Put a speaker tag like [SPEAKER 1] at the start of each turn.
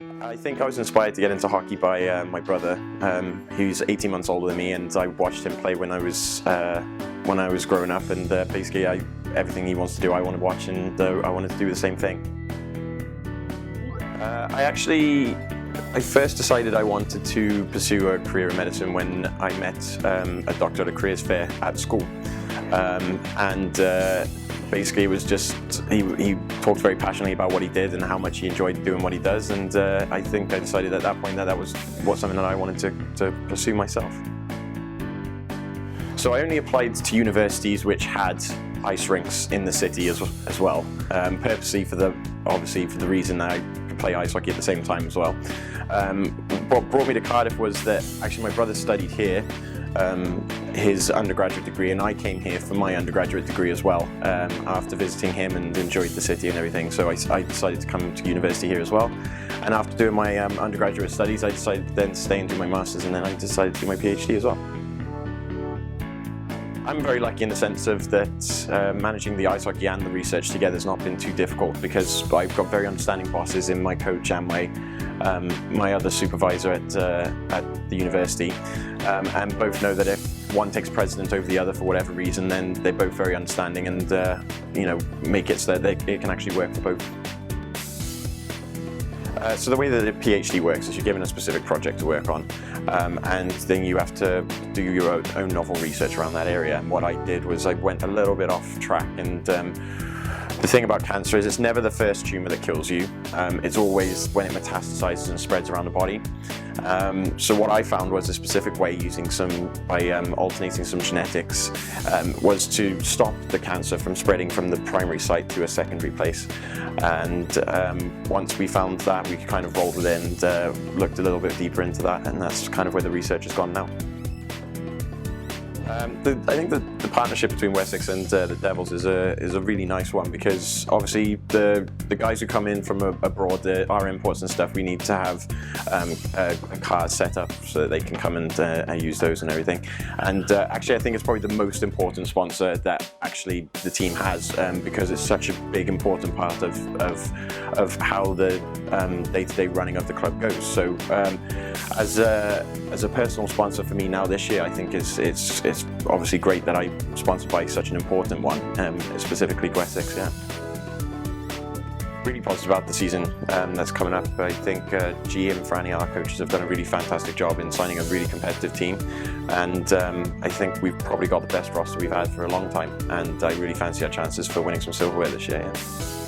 [SPEAKER 1] I think I was inspired to get into hockey by my brother, who's 18 months older than me, and I watched him play when I was growing up, and basically everything he wants to do I want to watch, and I wanted to do the same thing. I first decided I wanted to pursue a career in medicine when I met a doctor at a careers fair at school, basically it was just, he talked very passionately about what he did and how much he enjoyed doing what he does, and I think I decided at that point that was something that I wanted to pursue myself. So I only applied to universities which had ice rinks in the city as well, purposely obviously for the reason that I could play ice hockey at the same time as well. What brought me to Cardiff was that actually my brother studied here, his undergraduate degree, and I came here for my undergraduate degree as well, after visiting him and enjoyed the city and everything. So I decided to come to university here as well, and after doing my undergraduate studies I decided to then stay and do my masters, and then I decided to do my PhD as well. I'm very lucky in the sense of that managing the ice hockey and the research together has not been too difficult, because I've got very understanding bosses in my coach and my other supervisor at the university, and both know that if one takes precedence over the other for whatever reason, then they're both very understanding and make it so that it can actually work for both. So the way that a PhD works is you're given a specific project to work on, and then you have to do your own novel research around that area. And what I did was I went a little bit off track, and the thing about cancer is it's never the first tumour that kills you, it's always when it metastasizes and spreads around the body. So what I found was a specific way by alternating some genetics, was to stop the cancer from spreading from the primary site to a secondary place. And once we found that, we kind of rolled it in and looked a little bit deeper into that, and that's kind of where the research has gone now. I think the partnership between Wessex and the Devils is a really nice one, because obviously the guys who come in from abroad, our imports and stuff, we need to have a card set up so that they can come and use those and everything. And actually I think it's probably the most important sponsor that actually the team has, because it's such a big important part of how the day-to-day running of the club goes. So as a personal sponsor for me now this year, I think it's obviously great that I'm sponsored by such an important one, specifically Wessex. Yeah. Really positive about the season that's coming up. I think G and Franny, our coaches, have done a really fantastic job in signing a really competitive team, and I think we've probably got the best roster we've had for a long time, and I really fancy our chances for winning some silverware this year. Yeah.